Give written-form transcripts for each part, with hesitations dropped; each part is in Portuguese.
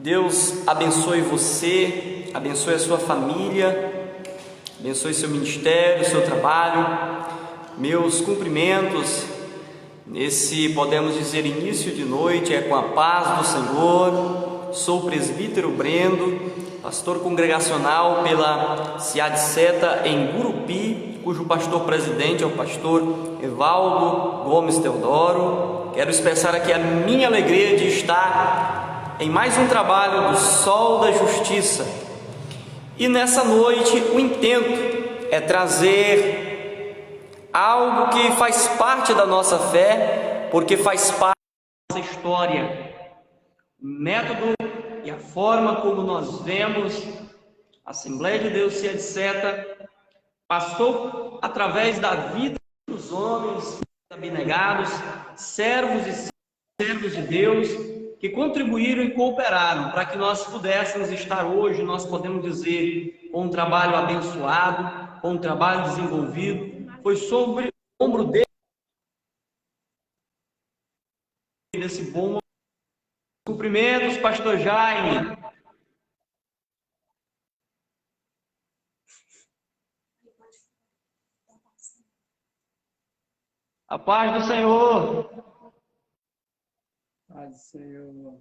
Deus abençoe você, abençoe a sua família, abençoe seu ministério, seu trabalho. Meus cumprimentos nesse, podemos dizer, início de noite, é com a paz do Senhor. Sou o presbítero Brendo, pastor congregacional pela Cidade Seta em Gurupi, cujo pastor presidente é o pastor Evaldo Gomes Teodoro. Quero expressar aqui a minha alegria de estar em mais um trabalho do Sol da Justiça. E nessa noite o intento é trazer algo que faz parte da nossa fé, porque faz parte da nossa história. O método e a forma como nós vemos a Assembleia de Deus Cidade Seta passou através da vida dos homens abnegados, servos e servos de Deus, que contribuíram e cooperaram para que nós pudéssemos estar hoje, nós podemos dizer, com um trabalho abençoado, com um trabalho desenvolvido. Foi sobre o ombro dele, desse bom momento. Cumprimentos, pastor Jaime. A paz do Senhor. Paz do Senhor.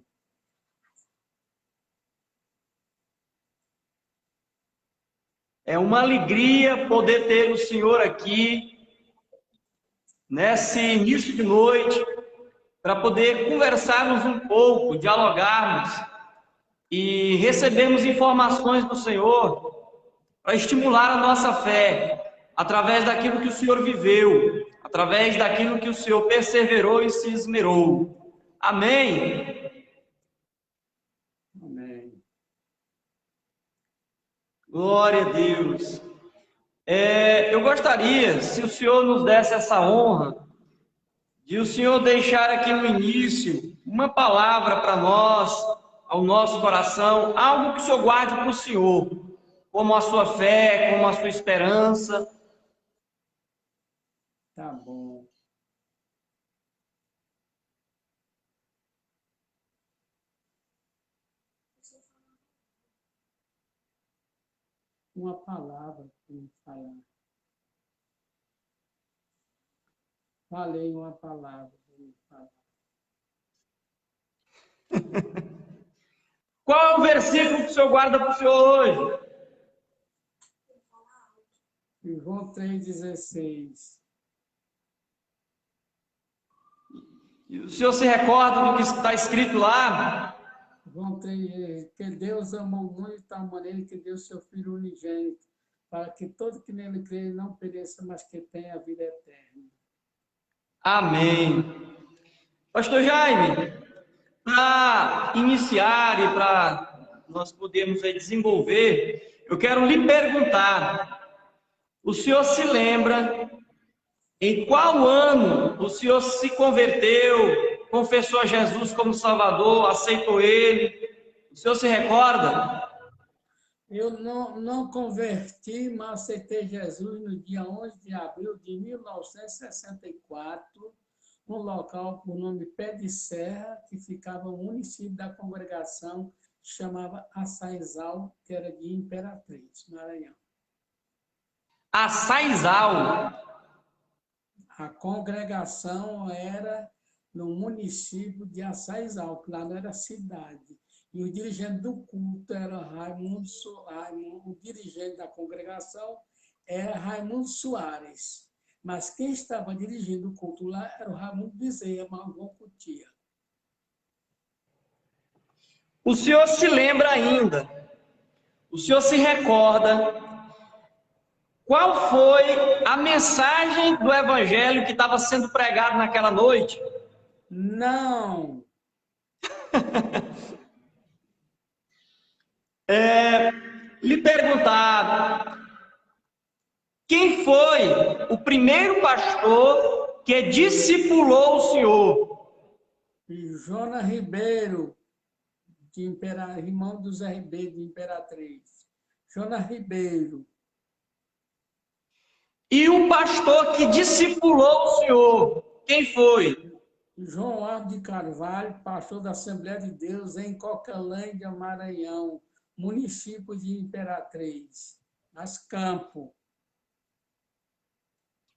É uma alegria poder ter o Senhor aqui, nesse início de noite, para poder conversarmos um pouco, dialogarmos e recebermos informações do Senhor para estimular a nossa fé, através daquilo que o Senhor viveu, através daquilo que o Senhor perseverou e se esmerou. Amém? Amém. Glória a Deus. Eu gostaria, se o Senhor nos desse essa honra, de o Senhor deixar aqui no início uma palavra para nós, ao nosso coração, algo que o Senhor guarde para o Senhor, como a sua fé, como a sua esperança. Tá bom. Uma palavra para me falar. Falei uma palavra para me falar. Qual é o versículo que o Senhor guarda para o Senhor hoje? João 3,16. E o Senhor se recorda do que está escrito lá? João 3, que Deus amou muito de tal maneira que deu seu Filho unigênito, para que todo que nele crê não pereça, mas que tenha a vida eterna. Amém. Pastor Jaime, para iniciar e para nós podermos desenvolver, eu quero lhe perguntar, o senhor se lembra em qual ano o senhor se converteu, confessou a Jesus como Salvador, aceitou Ele? O senhor se recorda? Eu não converti, mas aceitei Jesus no dia 11 de abril de 1964, num local por nome Pé de Serra, que ficava no município da congregação, que chamava Açaizal, que era de Imperatriz, Maranhão. Açaizal. A congregação era no município de Açaizal, que lá não era cidade. E o dirigente do culto era Raimundo, o dirigente da congregação era Raimundo Soares. Mas quem estava dirigindo o culto lá era o Raimundo Bezerra, Marrom Cutia. O senhor se lembra ainda? O senhor se recorda qual foi a mensagem do evangelho que estava sendo pregado naquela noite? Não. Lhe perguntar, quem foi o primeiro pastor que discipulou o senhor? Jonas Ribeiro, irmão do Zé Ribeiro, de Imperatriz. Jonas Ribeiro. E o pastor que discipulou o senhor, quem foi? João Alves de Carvalho, pastor da Assembleia de Deus em Cocalândia, Maranhão, município de Imperatriz, mas Campo.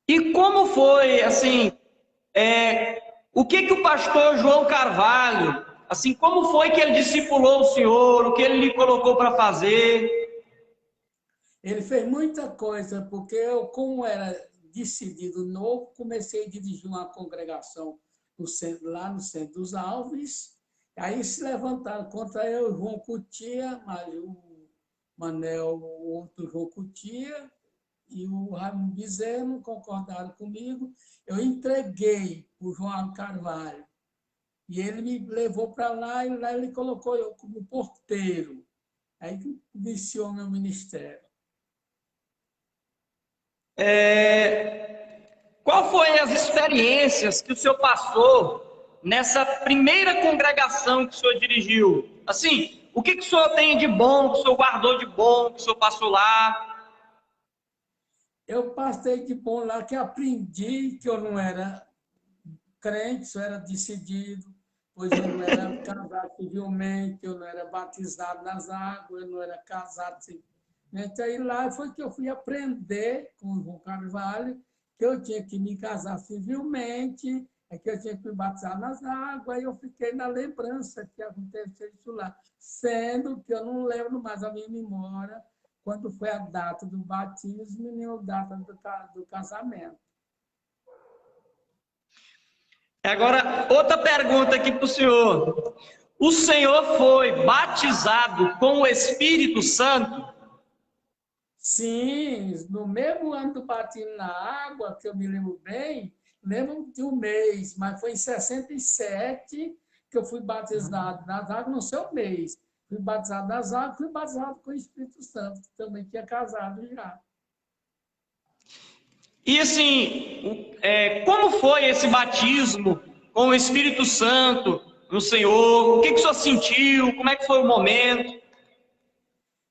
E como foi, assim, o que o pastor João Carvalho, assim, como foi que ele discipulou o senhor, o que ele lhe colocou para fazer? Ele fez muita coisa, porque eu, como era decidido novo, comecei a dirigir uma congregação no centro, lá no Centro dos Alves. Aí se levantaram contra eu, o João Cutia, mas o Manel, o outro João Cutia, e o Raimundo Bezerra não concordaram comigo. Eu entreguei para o João Carvalho. E ele me levou para lá, e lá ele colocou eu como porteiro. Aí iniciou meu ministério. Qual foi as experiências que o senhor passou nessa primeira congregação que o senhor dirigiu? Assim, o que o senhor tem de bom, que o senhor guardou de bom, que o senhor passou lá? Eu passei de bom lá que aprendi que eu não era crente, eu era decidido, pois eu não era casado civilmente, eu não era batizado nas águas, eu não era casado civilmente. Aí lá foi que eu fui aprender com o João Carvalho que eu tinha que me casar civilmente, que eu tinha que me batizar nas águas, e eu fiquei na lembrança que aconteceu isso lá, sendo que eu não lembro mais a minha memória quando foi a data do batismo e nem a data do casamento. Agora, outra pergunta aqui para o senhor. O senhor foi batizado com o Espírito Santo? Sim, no mesmo ano do batismo na água, que eu me lembro bem, lembro de um mês, mas foi em 67 que eu fui batizado nas águas, no seu mês. Fui batizado nas águas, fui batizado com o Espírito Santo, que também tinha casado já. E assim, como foi esse batismo com o Espírito Santo no Senhor? O que o senhor sentiu? Como é que foi o momento?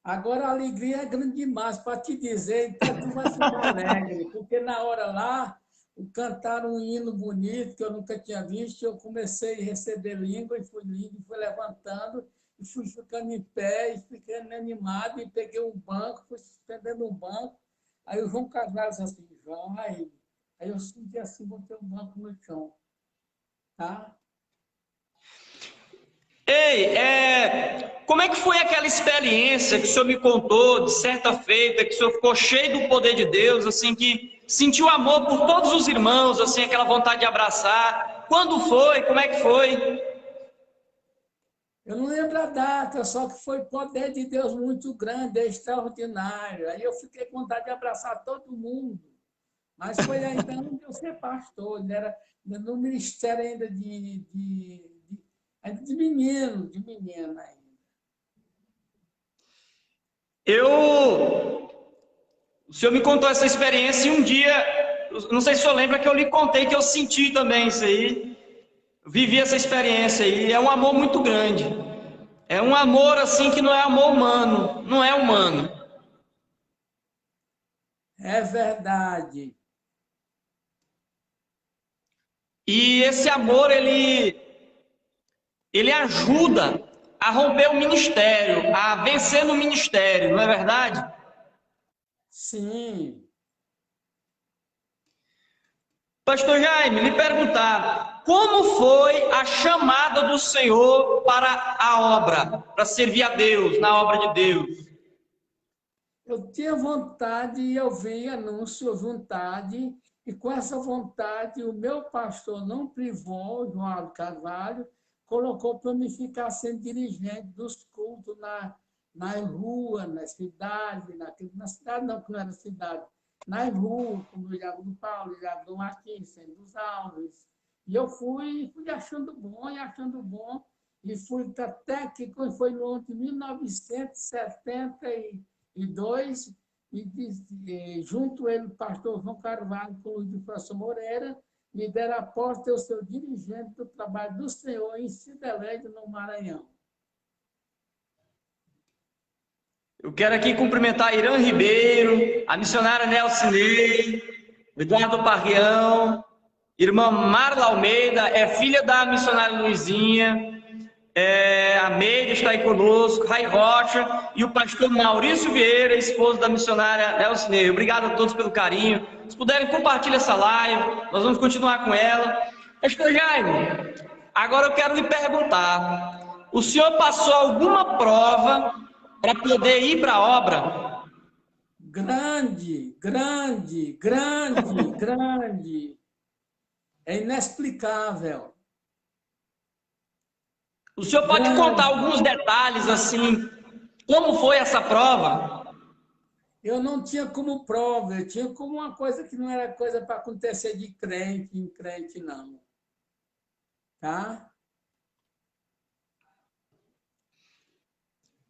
Agora a alegria é grande demais para te dizer, então tu vai ficar alegre, porque na hora lá cantaram um hino bonito que eu nunca tinha visto, eu comecei a receber língua e fui levantando e fui ficando em pé e ficando animado e peguei um banco, fui suspendendo um banco. Aí o João Carvalho disse assim, João, aí eu senti assim, botei um banco no chão, tá? Ei, como é que foi aquela experiência que o senhor me contou de certa feita, que o senhor ficou cheio do poder de Deus, assim, que sentiu amor por todos os irmãos, assim, aquela vontade de abraçar? Quando foi? Como é que foi? Eu não lembro a data, só que foi poder de Deus muito grande, extraordinário. Aí eu fiquei com vontade de abraçar todo mundo. Mas foi ainda antes de eu ser pastor, ele era no ministério ainda ainda de menino ainda. O senhor me contou essa experiência e um dia, não sei se o senhor lembra que eu lhe contei que eu senti também isso aí, vivi essa experiência aí, é um amor muito grande. É um amor assim que não é amor humano, não é humano. É verdade. E esse amor, ele ajuda a romper o ministério, a vencer no ministério, não é verdade? Sim. Pastor Jaime, lhe perguntar, como foi a chamada do Senhor para a obra, para servir a Deus, na obra de Deus? Eu tinha vontade e eu vi anúncio, vontade, e com essa vontade o meu pastor não privou, João Carvalho, colocou para me ficar sendo dirigente dos cultos na rua, na cidade, na cidade não, que não era cidade, na rua, como o Ilhago do Paulo, Ilhago do Martins, Centro dos Alves. E eu fui achando bom, e fui até que quando foi no ano de 1972, junto ele, o pastor João Carvalho, com o Luiz de França Moreira, me deram a posse de eu ser o dirigente do trabalho do Senhor em Cidelândia, no Maranhão. Eu quero aqui cumprimentar a Irã Ribeiro, a missionária Nelsinei, o Eduardo Parrião, Irmã Marla Almeida é filha da missionária Luizinha. A Meire está aí conosco, Rai Rocha e o pastor Maurício Vieira, esposo da missionária Nelsinei. Obrigado a todos pelo carinho. Se puderem, compartilhar essa live, nós vamos continuar com ela. Pastor Jaime, agora eu quero lhe perguntar: o senhor passou alguma prova para poder ir para a obra? Grande, grande, grande, grande. É inexplicável. O senhor pode contar alguns detalhes, assim, como foi essa prova? Eu não tinha como prova, eu tinha como uma coisa que não era coisa para acontecer de crente em crente, não. Tá?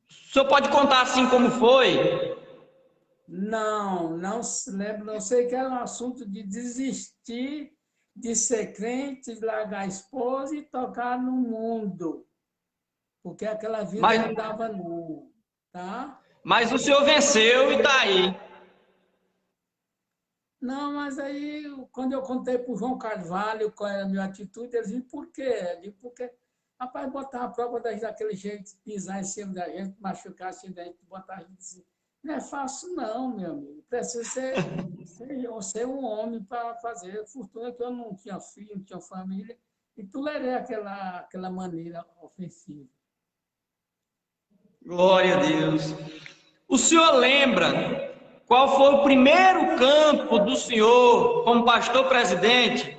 O senhor pode contar, assim, como foi? Não se lembro, não sei que era um assunto de desistir de ser crente, de largar a esposa e tocar no mundo. Porque aquela vida não dava não, tá? Mas o senhor venceu e está aí. Não, mas aí, quando eu contei para o João Carvalho qual era a minha atitude, ele disse, por quê? Eu digo, porque, rapaz, botar a prova daquele jeito, pisar em cima da gente, machucar assim da gente, botar a gente assim, não é fácil não, meu amigo. Precisa ser um homem para fazer. Fortuna que eu não tinha filho, não tinha família, e tolerei aquela maneira ofensiva. Glória a Deus. O senhor lembra qual foi o primeiro campo do senhor como pastor presidente?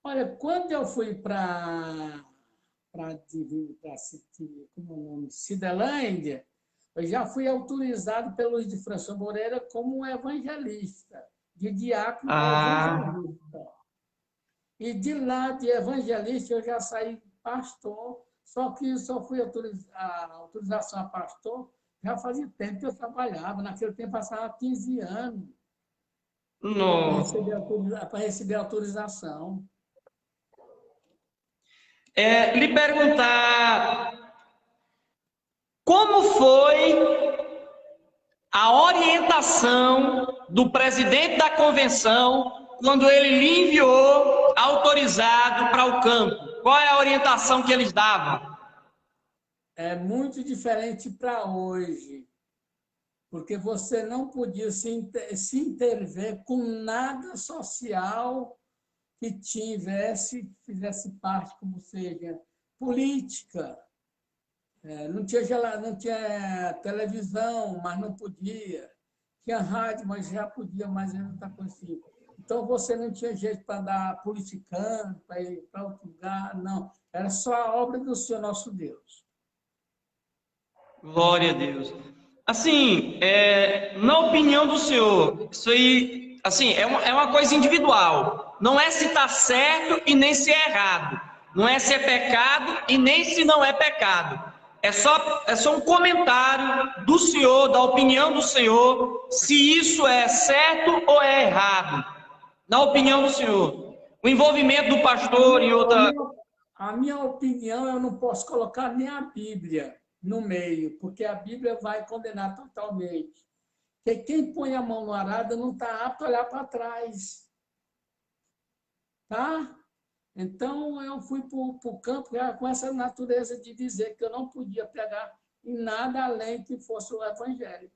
Olha, quando eu fui para como é o nome? Cidelândia, eu já fui autorizado pelo Luiz de François Moreira como evangelista, de diácono a evangelista. E de lá de evangelista eu já saí pastor, só que só fui a autorização a pastor já fazia tempo que eu trabalhava, naquele tempo passava 15 anos para receber autorização. Lhe perguntar como foi a orientação do presidente da convenção quando ele lhe enviou autorizado para o campo. Qual é a orientação que eles davam? É muito diferente para hoje, porque você não podia se interver com nada social que fizesse parte, como seja, política. Não tinha televisão, mas não podia. Tinha rádio, mas já podia, mas não está conseguindo. Então, você não tinha jeito para andar politicando, para ir para outro lugar, não. Era só a obra do Senhor nosso Deus. Glória a Deus. Assim, na opinião do senhor, isso aí, assim, é uma coisa individual. Não é se está certo e nem se é errado. Não é se é pecado e nem se não é pecado. É só um comentário do senhor, da opinião do senhor, se isso é certo ou é errado. Na opinião do senhor. O envolvimento do pastor em outra... A minha opinião, eu não posso colocar nem a Bíblia no meio, porque a Bíblia vai condenar totalmente. Porque quem põe a mão no arado não está apto a olhar para trás. Tá? Então, eu fui para o campo com essa natureza de dizer que eu não podia pegar em nada além que fosse o Evangelho.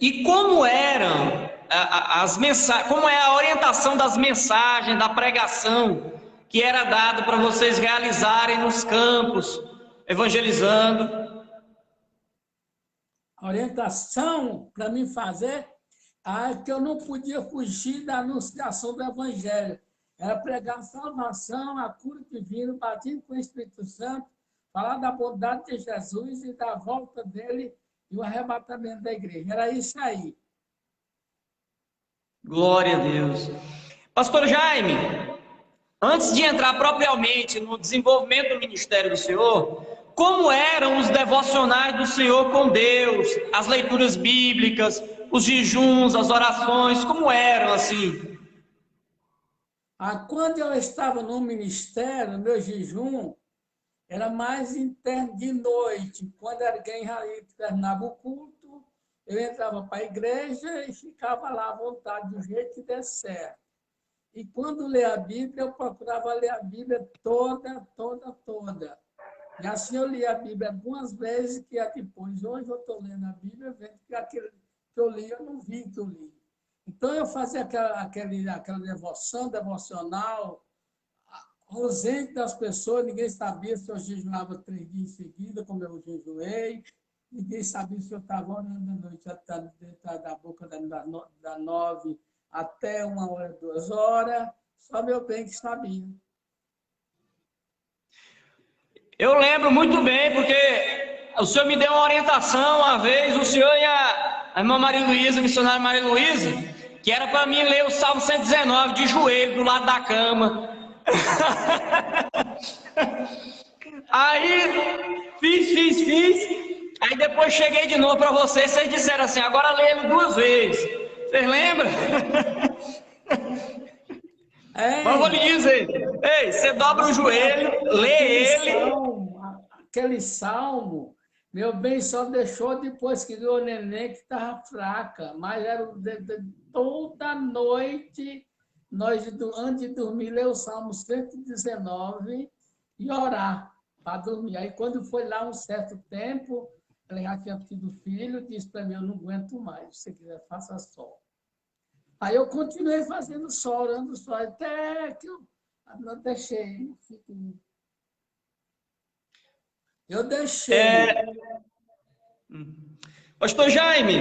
E como eram as mensagens, como é a orientação das mensagens, da pregação que era dada para vocês realizarem nos campos, evangelizando? A orientação para mim fazer que eu não podia fugir da anunciação do Evangelho. Era pregar a salvação, a cura divina, o batismo com o Espírito Santo, falar da bondade de Jesus e da volta dele e o arrebatamento da igreja. Era isso aí. Glória a Deus. Pastor Jaime, antes de entrar propriamente no desenvolvimento do ministério do Senhor, como eram os devocionais do Senhor com Deus, as leituras bíblicas, os jejuns, as orações, como eram assim? Quando eu estava no ministério, meu jejum era mais interno de noite. Quando alguém terminava o culto, eu entrava para a igreja e ficava lá à vontade, do jeito que der certo. E quando lia a Bíblia, eu procurava ler a Bíblia toda, toda, toda. E assim eu li a Bíblia algumas vezes, que depois, hoje eu estou lendo a Bíblia, vendo que aquele que eu li, eu não vi que eu li. Então eu fazia aquela devocional, ausente das pessoas, ninguém sabia se eu jejuava 3 dias em seguida, como eu jejuei, ninguém sabia se eu estava orando à noite, dentro da boca da 9 até 1 hora, 2 horas, só meu bem que sabia. Eu lembro muito bem, porque o senhor me deu uma orientação uma vez, o senhor e a irmã Maria Luísa, a missionária Maria Luísa, que era para mim ler o Salmo 119 de joelho, do lado da cama. Aí, fiz. Aí depois cheguei de novo para vocês disseram assim, agora lê ele 2 vezes. Vocês lembram? Mas eu vou lhe dizer, ei, você dobra o joelho, lê ele. Aquele salmo, meu bem, só deixou depois que deu o neném que estava fraca, mas era toda noite, nós, antes de dormir, ler o Salmo 119 e orar para dormir. Aí, quando foi lá um certo tempo, ela já tinha tido filho, disse para mim, eu não aguento mais, se você quiser, faça só. Aí eu continuei fazendo só, orando só, até que eu não deixei. Eu deixei. Pastor Jaime,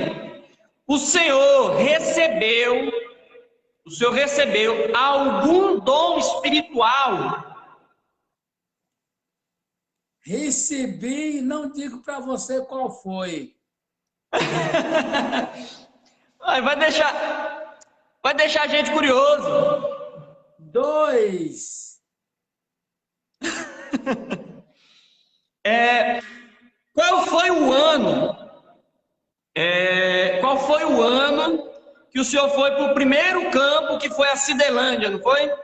o senhor recebeu algum dom espiritual? Recebi e não digo para você qual foi. Vai deixar a gente curioso. 2. Qual foi o ano? Qual foi o ano que o senhor foi para o primeiro campo, que foi a Cidelândia, não foi? O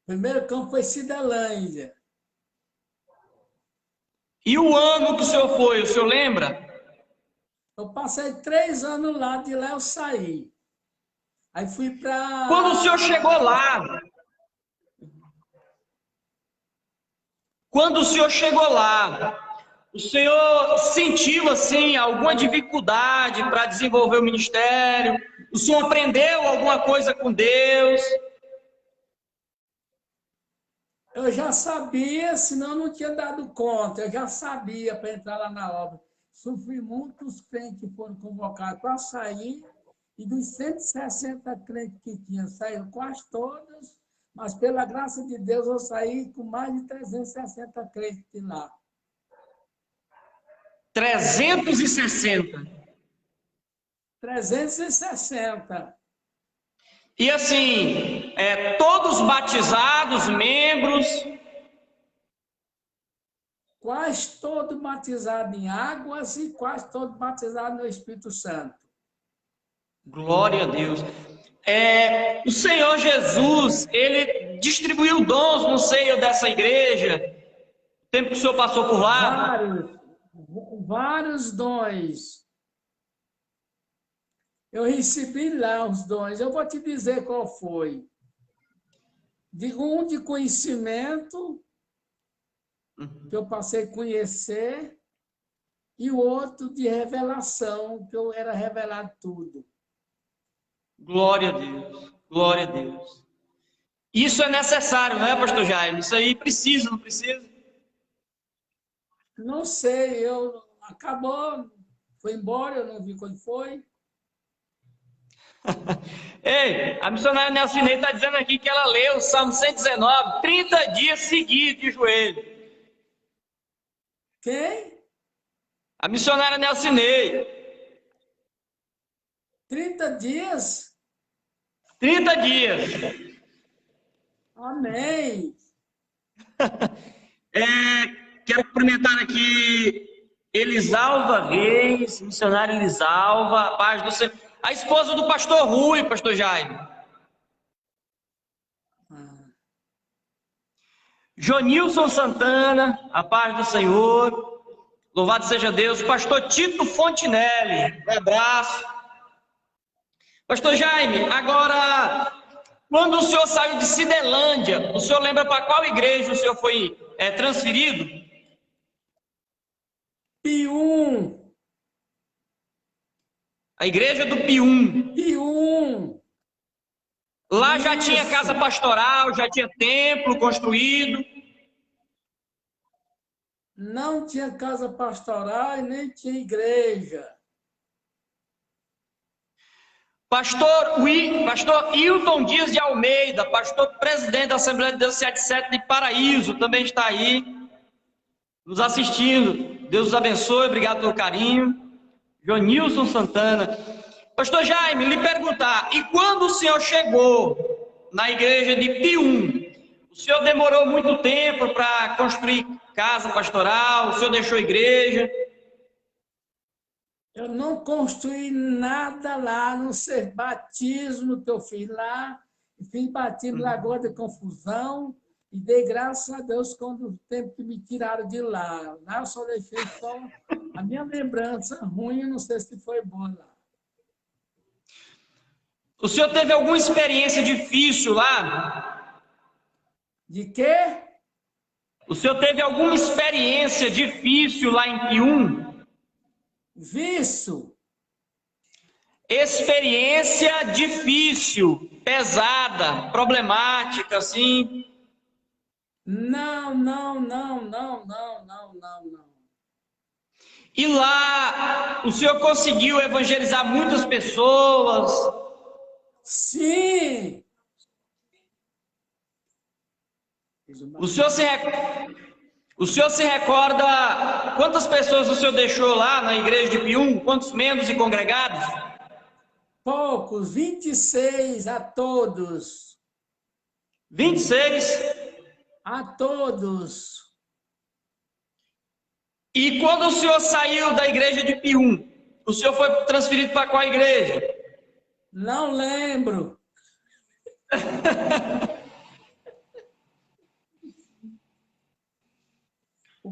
primeiro campo foi Cidelândia. E o ano que o senhor lembra? Eu passei 3 anos lá, de lá eu saí. Aí fui para... Quando o senhor chegou lá, o senhor sentiu, assim, alguma dificuldade para desenvolver o ministério? O senhor aprendeu alguma coisa com Deus? Eu já sabia, senão eu não tinha dado conta. Eu já sabia para entrar lá na obra. Sofri muitos crentes que foram convocados para sair, e dos 160 crentes que tinha, saíram quase todos, mas pela graça de Deus eu saí com mais de 360 crentes de lá. 360. 360. E assim, todos batizados, membros? Quase todo batizado em águas e quase todo batizado no Espírito Santo. Glória a Deus. O Senhor Jesus, ele distribuiu dons no seio dessa igreja, o tempo que o senhor passou por lá? Vários dons. Eu recebi lá os dons. Eu vou te dizer qual foi. Um de conhecimento, que eu passei a conhecer, e o outro de revelação, que eu era revelado tudo. Glória a Deus, glória a Deus. Isso é necessário, não é, pastor Jaime? Isso aí precisa, não precisa? Não sei, acabou, foi embora, eu não vi quando foi. Ei, a missionária Nelsinei está dizendo aqui que ela leu o Salmo 119, 30 dias seguidos de joelho. Quem? A missionária Nelsinei. 30 dias? 30 dias. Amém. Quero cumprimentar aqui Elisalva Reis, missionária Elisalva, a paz do Senhor. A esposa do pastor Rui, pastor Jaime. Jonilson Santana, a paz do Senhor. Louvado seja Deus. Pastor Tito Fontinelli, um abraço. Pastor Jaime, agora, quando o senhor saiu de Cidelândia, o senhor lembra para qual igreja o senhor foi transferido? Pium. A igreja do Pium. Pium. Lá já tinha casa pastoral, já tinha templo construído. Não tinha casa pastoral e nem tinha igreja. Pastor Hilton Dias de Almeida, pastor presidente da Assembleia de Deus 77 de Paraíso, também está aí, nos assistindo. Deus os abençoe, obrigado pelo carinho. Jonilson Santana. Pastor Jaime, lhe perguntar, e quando o senhor chegou na igreja de Pium, o senhor demorou muito tempo para construir casa pastoral, o senhor deixou igreja? Eu não construí nada lá, a não ser batismo que eu fiz lá, fiz batismo em Lagoa de Confusão, e dei graças a Deus quando o tempo que me tiraram de lá. Lá eu só deixei só a minha lembrança ruim, eu não sei se foi boa lá. O senhor teve alguma experiência difícil lá? De quê? O senhor teve alguma experiência difícil lá em Pium? Vício. Experiência difícil, pesada, problemática, assim? Não, não, não, não, não, não, não, não. E lá, o senhor conseguiu evangelizar muitas pessoas? Sim! O senhor se recorda quantas pessoas o senhor deixou lá na igreja de Pium? Quantos membros e congregados? Poucos, 26 a todos. 26? A todos. E quando o senhor saiu da igreja de Pium, o senhor foi transferido para qual igreja? Não lembro.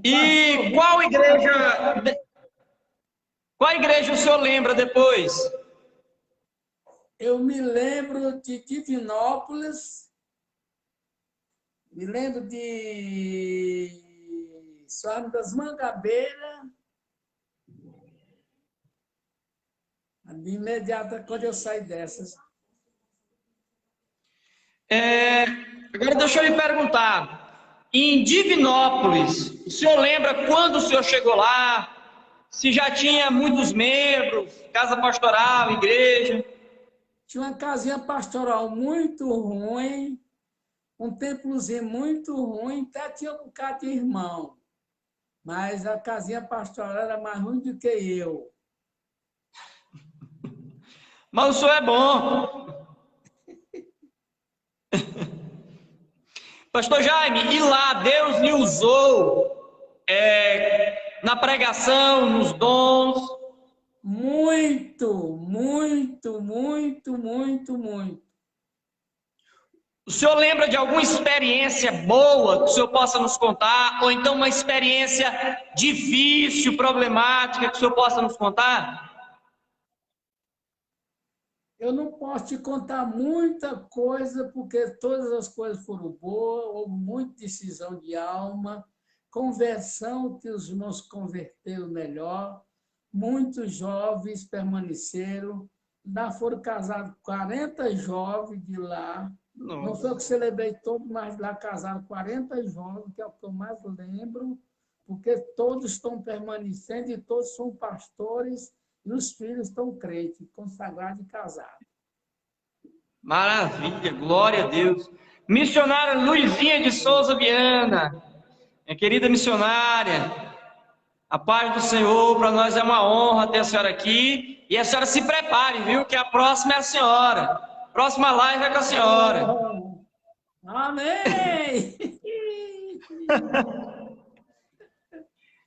E qual igreja o senhor lembra depois? Eu me lembro de Divinópolis, me lembro de Soares das Mangabeiras, de imediato quando eu saí dessas. Agora deixa eu lhe perguntar, em Divinópolis, o senhor lembra quando o senhor chegou lá? Se já tinha muitos membros, casa pastoral, igreja? Tinha uma casinha pastoral muito ruim, um templozinho muito ruim, até tinha um bocado de irmão. Mas a casinha pastoral era mais ruim do que eu. Mas o senhor é bom. Pastor Jaime, e lá Deus lhe usou na pregação, nos dons? Muito, muito, muito, muito, muito. O senhor lembra de alguma experiência boa que o senhor possa nos contar? Ou então uma experiência difícil, problemática que o senhor possa nos contar? Eu não posso te contar muita coisa, porque todas as coisas foram boas, houve muita decisão de alma, conversão que os irmãos converteram melhor, muitos jovens permaneceram, lá foram casados 40 jovens de lá. Nossa. Não foi eu que celebrei todo, mas lá casaram 40 jovens, que é o que eu mais lembro, porque todos estão permanecendo e todos são pastores, e os filhos estão crentes, consagrados e casados. Maravilha, glória a Deus. Missionária Luizinha de Souza Viana, minha querida missionária, a paz do Senhor, para nós é uma honra ter a senhora aqui. E a senhora se prepare, viu? Que a próxima é a senhora. Próxima live é com a senhora. Amém!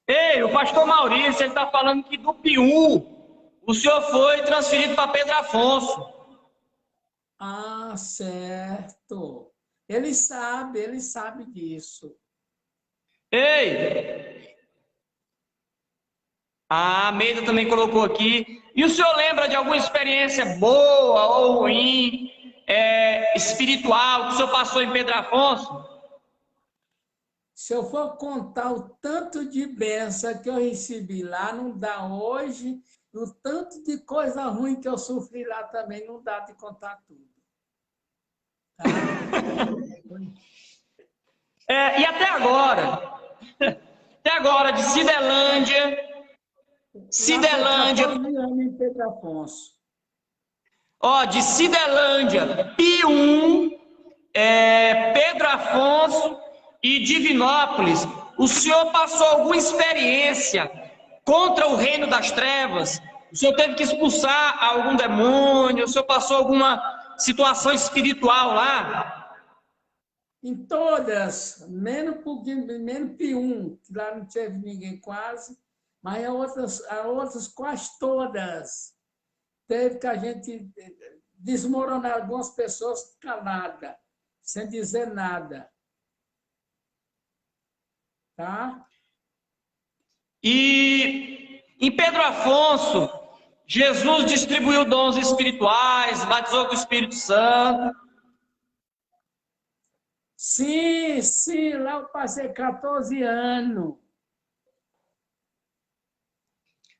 Ei, o pastor Maurício, ele está falando que do Piú, o senhor foi transferido para Pedro Afonso. Ah, certo. Ele sabe disso. Ei, A Meida também colocou aqui. E o senhor lembra de alguma experiência boa ou ruim, espiritual, que o senhor passou em Pedro Afonso? Se eu for contar o tanto de bênção que eu recebi lá, não dá hoje. O tanto de coisa ruim que eu sofri lá também, não dá de contar tudo. Tá? E até agora, de Cidelândia, Lá foi 14 anos em Pedro Afonso. Ó, de Cidelândia, Pium, Pedro Afonso e Divinópolis, o senhor passou alguma experiência contra o reino das trevas? O senhor teve que expulsar algum demônio? O senhor passou alguma situação espiritual lá? Em todas, menos Pium, que lá não teve ninguém quase, mas as outras quase todas. Teve que a gente desmoronar algumas pessoas caladas, sem dizer nada. Tá? E em Pedro Afonso, Jesus distribuiu dons espirituais, batizou com o Espírito Santo. Sim, lá eu passei 14 anos.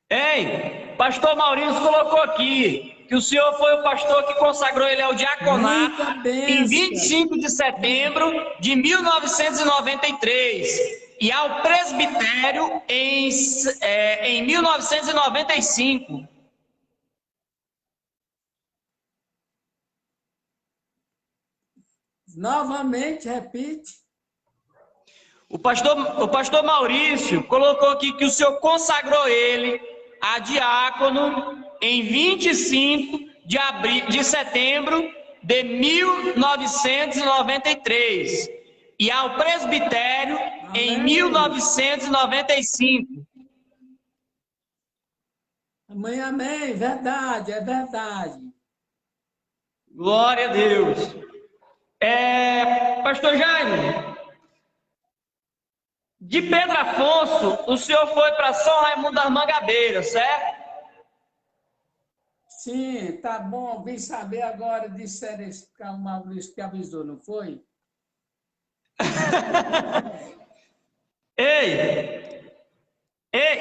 Ei, pastor Maurício colocou aqui que o senhor foi o pastor que consagrou ele ao diaconato em 25 de setembro de 1993 e ao presbitério em 1995. Novamente, repite. O pastor Maurício colocou aqui que o senhor consagrou ele a diácono em 25 de setembro de 1993 e ao presbitério em 1995. Amém, verdade, é verdade. Glória a Deus. Pastor Jaime, de Pedro Afonso, o senhor foi para São Raimundo das Mangabeiras, certo? Sim, tá bom. Vim saber agora, disseram que o Maurício que avisou, não foi? Ei,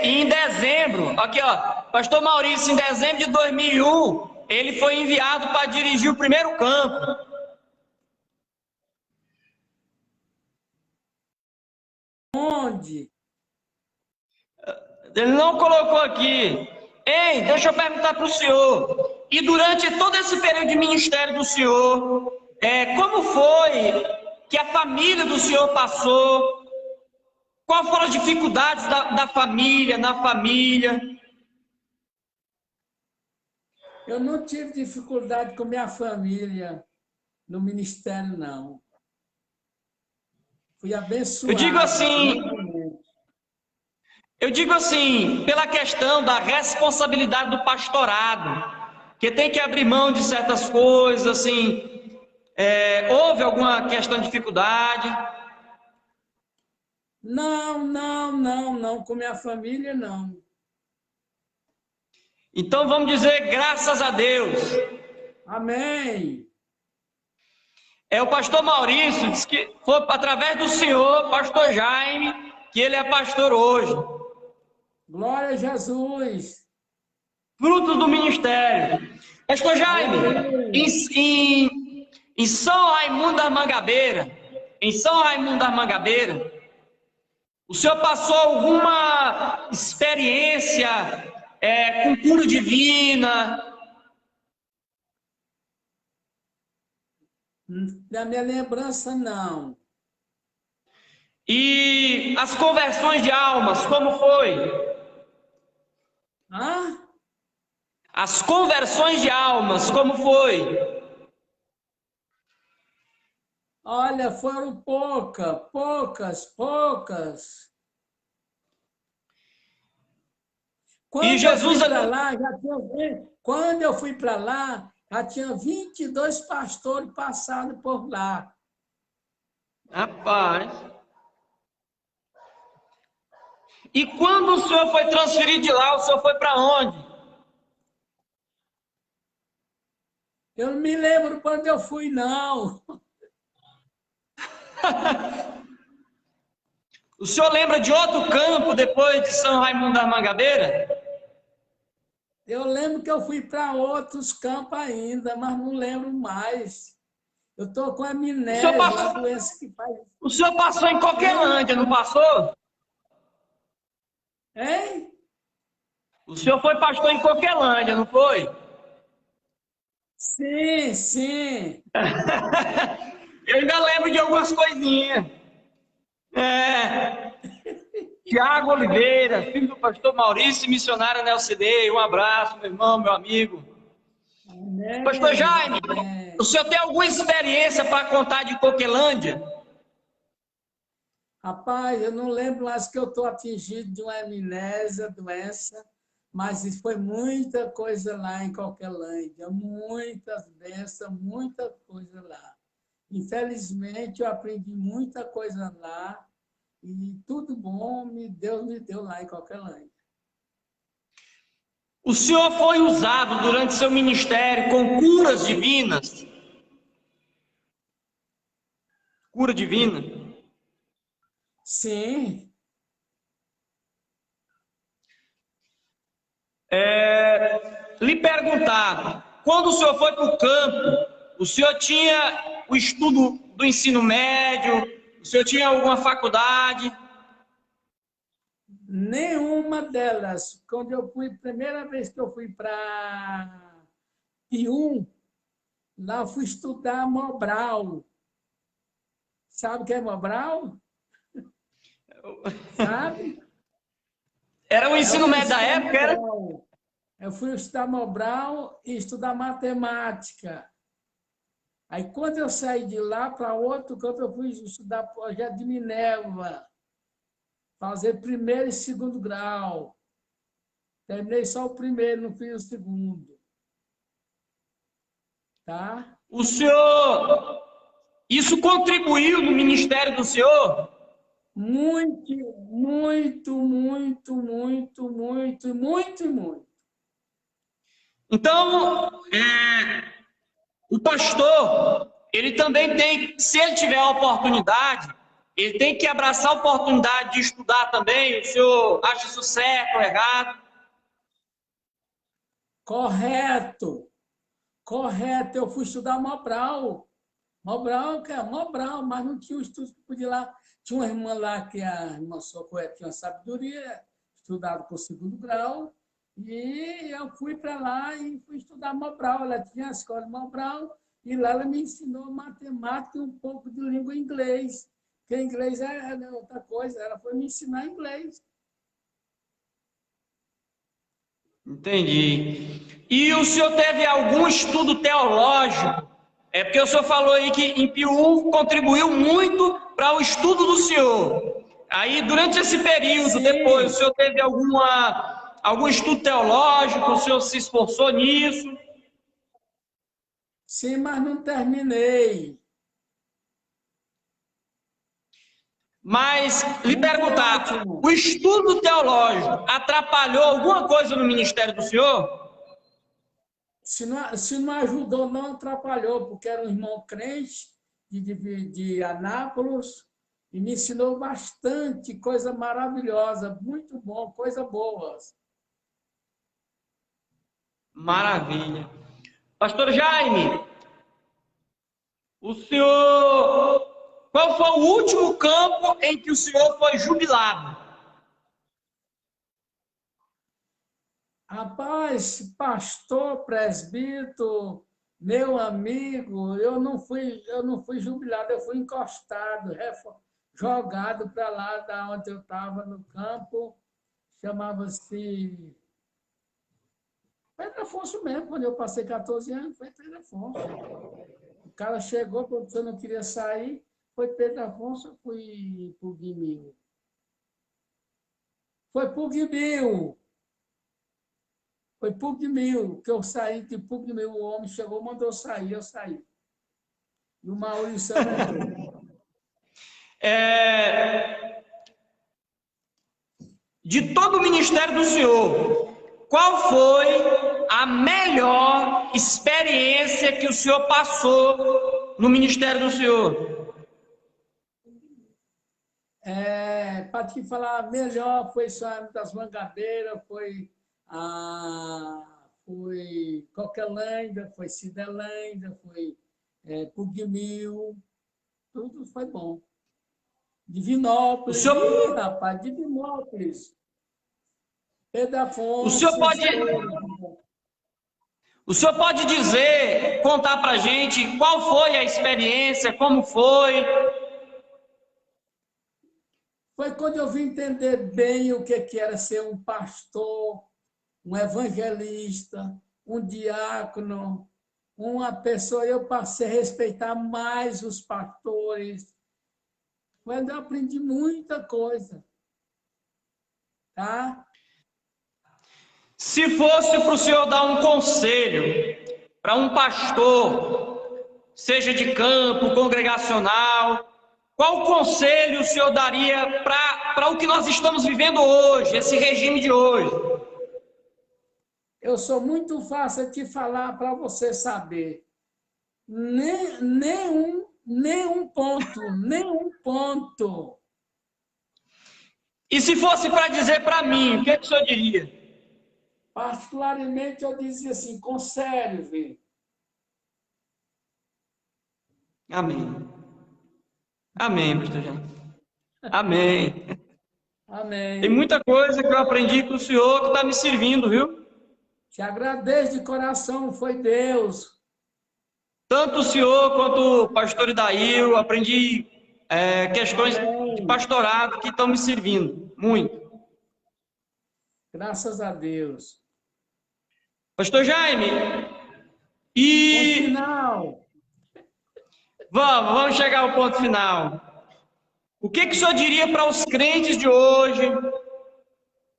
em dezembro, aqui ó, pastor Maurício, em dezembro de 2001, ele foi enviado para dirigir o primeiro campo. Onde? Ele não colocou aqui. Ei, deixa eu perguntar para o senhor. E durante todo esse período de ministério do senhor, como foi que a família do senhor passou? Quais foram as dificuldades da família, na família? Eu não tive dificuldade com minha família no ministério, não. Fui abençoado. Eu digo assim, pela questão da responsabilidade do pastorado, que tem que abrir mão de certas coisas, assim, houve alguma questão de dificuldade? Não, com minha família, não. Então vamos dizer graças a Deus. Amém. O pastor Maurício disse que foi através do senhor, pastor Jaime, que ele é pastor hoje. Glória a Jesus. Frutos do ministério. Pastor Jaime, em São Raimundo das Mangabeiras, o senhor passou alguma experiência com cura divina? Na minha lembrança, não. E as conversões de almas, como foi? As conversões de almas, como foi? Olha, foram poucas. Quando eu fui para lá, já tinha 22 pastores passados por lá. Rapaz. E quando o senhor foi transferido de lá, o senhor foi para onde? Eu não me lembro quando eu fui, não. O senhor lembra de outro campo depois de São Raimundo da Mangabeira? Eu lembro que eu fui para outros campos ainda, mas não lembro mais. Eu estou com O senhor amnésia, uma passou, doença que faz. o senhor passou em Coquelândia, não passou? Hein? O senhor foi pastor em Coquelândia, não foi? Sim, sim. Eu ainda lembro de algumas coisinhas. Tiago Oliveira, filho do pastor Maurício, missionário na LCD. Um abraço, meu irmão, meu amigo. Pastor Amém, Jaime, amém. o senhor tem alguma experiência para contar de Coquelândia? Rapaz, eu não lembro mais que eu estou atingido de uma amnésia, doença, mas foi muita coisa lá em Coquelândia, muitas bênçãos, muita coisa lá. Infelizmente, eu aprendi muita coisa lá e tudo bom Deus me deu lá em Coquelândia. O senhor foi usado durante seu ministério com curas divinas? Cura divina? Sim, Lhe perguntar, quando o senhor foi para o campo, o senhor tinha o estudo do ensino médio? O senhor tinha alguma faculdade? nenhuma delas. Quando eu fui, primeira vez que eu fui para Pium, lá eu fui estudar Mobral. Sabe o que é Mobral? Sabe? Era o Eu ensino fui médio da estudar época, era? Mobral. Eu fui estudar Mobral e estudar matemática. Aí, quando eu saí de lá para outro campo, eu fui estudar projeto de Minerva, fazer primeiro e segundo grau. Terminei só o primeiro, não fiz o segundo. Tá? O senhor, isso contribuiu no ministério do senhor? Muito, muito, muito, muito, muito, muito, muito. Então, o pastor, ele também tem, se ele tiver a oportunidade, ele tem que abraçar a oportunidade de estudar também. O senhor acha isso certo ou errado? Correto, correto. Eu fui estudar Mobral. Mobral, que é Mobral, mas não tinha um estudo que podia ir lá. Tinha uma irmã lá que a irmã Socorro tinha uma sabedoria, estudado por segundo grau, e eu fui para lá e fui estudar Mobral. Ela tinha a escola de Mobral, e lá ela me ensinou matemática e um pouco de língua inglês, porque inglês é outra coisa. Ela foi me ensinar inglês. Entendi. E o senhor teve algum estudo teológico? É porque o senhor falou aí que em Piú contribuiu muito para o estudo do senhor. Aí, durante esse período, depois, o Sim, senhor teve algum estudo teológico? O senhor se esforçou nisso? sim, mas não terminei. Mas, lhe Muito perguntar, o ótimo. estudo teológico atrapalhou alguma coisa no ministério do senhor? Se não ajudou, não atrapalhou, porque era um irmão crente de Anápolis e me ensinou bastante coisa maravilhosa, muito bom, coisa boas. Maravilha. Pastor Jaime, o senhor, qual foi o último campo em que o senhor foi jubilado? Rapaz, pastor, presbítero, meu amigo, eu não fui jubilado, eu fui encostado, jogado para lá da onde eu estava no campo, chamava-se Pedro Afonso mesmo, quando eu passei 14 anos, foi Pedro Afonso. O cara chegou, porque eu não queria sair, foi Pedro Afonso, eu fui para o Guimil. Foi para o Guimil, foi para o Guimil, que eu saí de Guimil, o homem chegou, mandou sair, eu saí. E o Maurício não entrou. É, de todo o ministério do Senhor, qual foi a melhor experiência que o Senhor passou no ministério do Senhor? Para te falar melhor, foi São das Mangabeiras, foi Coquelândia, foi Cidelândia, foi Pugmil, tudo foi bom. Divinópolis, rapaz, Divinópolis. Pedro Afonso. O senhor pode dizer, contar para a gente qual foi a experiência, como foi? Foi quando eu vim entender bem o que era ser um pastor, um evangelista, um diácono, uma pessoa. Eu passei a respeitar mais os pastores. Quando eu aprendi muita coisa. Tá? Se fosse para o senhor dar um conselho para um pastor, seja de campo, congregacional, qual conselho o senhor daria para o que nós estamos vivendo hoje, esse regime de hoje? Eu sou muito fácil de falar para você saber. Nenhum ponto. E se fosse para dizer para mim, o que o senhor diria? Particularmente, eu dizia assim, conserve. Amém. Amém, pastor Jean. Amém. Amém. Tem muita coisa que eu aprendi com o senhor que está me servindo, viu? Te agradeço de coração, foi Deus. Tanto o senhor quanto o pastor Idail, aprendi questões de pastorado que estão me servindo, muito. Graças a Deus. Pastor Jaime, e... Ponto final. Vamos chegar ao ponto final. O que o senhor diria para os crentes de hoje?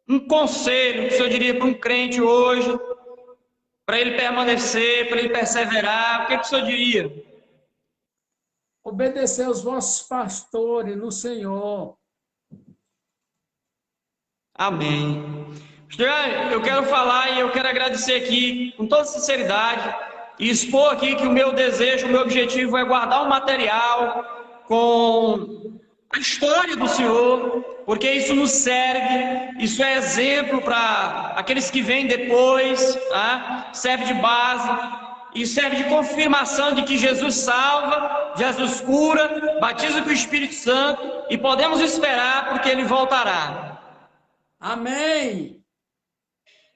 Um conselho que o senhor diria para um crente hoje, para ele permanecer, para ele perseverar, o que o senhor diria? Obedecer aos vossos pastores no Senhor. Amém. Eu quero falar e eu quero agradecer aqui, com toda sinceridade, e expor aqui que o meu desejo, o meu objetivo é guardar um material com a história do Senhor, porque isso nos serve, isso é exemplo para aqueles que vêm depois, tá? Serve de base e serve de confirmação de que Jesus salva, Jesus cura, batiza com o Espírito Santo e podemos esperar porque Ele voltará. Amém.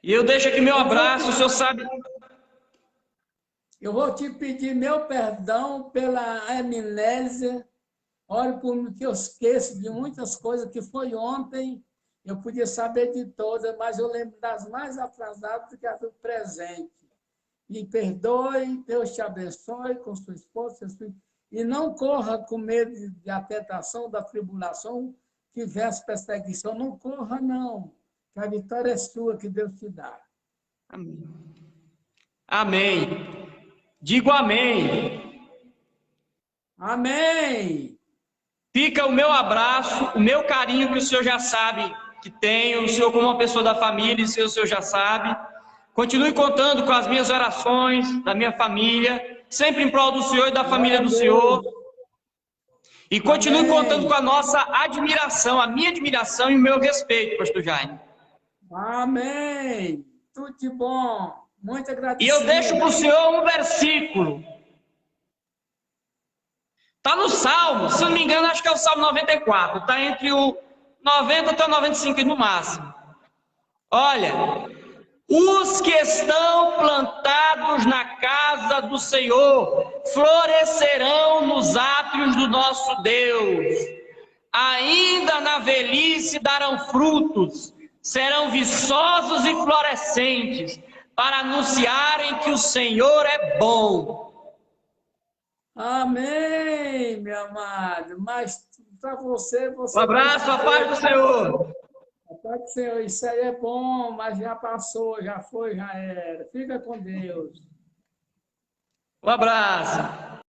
E eu deixo aqui meu abraço, o senhor sabe. Eu vou te pedir meu perdão pela amnésia. Olha por mim que eu esqueço de muitas coisas que foi ontem. Eu podia saber de todas, mas eu lembro das mais atrasadas do que as do presente. Me perdoe, Deus te abençoe com sua esposa, seus filhos. E não corra com medo da tentação, da tribulação, que vem as perseguição. Não corra, não. Que a vitória é sua, que Deus te dá. Amém. Amém. Digo amém. Amém. Fica o meu abraço, o meu carinho, que o senhor já sabe que tenho, o senhor como uma pessoa da família, isso o senhor já sabe. Continue contando com as minhas orações, da minha família, sempre em prol do senhor e da família do senhor. E continue contando com a nossa admiração, a minha admiração e o meu respeito, pastor Jaime. Amém. Tudo de bom. Muito agradecido. E eu deixo para o senhor um versículo. Está no Salmo, se não me engano, acho que é o Salmo 94. Está entre o 90 até o 95 no máximo. Olha, os que estão plantados na casa do Senhor florescerão nos átrios do nosso Deus. Ainda na velhice darão frutos, serão viçosos e florescentes, para anunciarem que o Senhor é bom. Amém, meu amado. Mas para você... Um abraço, a paz do Senhor. A paz do Senhor, isso aí é bom, mas já passou, já foi, já era. Fica com Deus. Um abraço.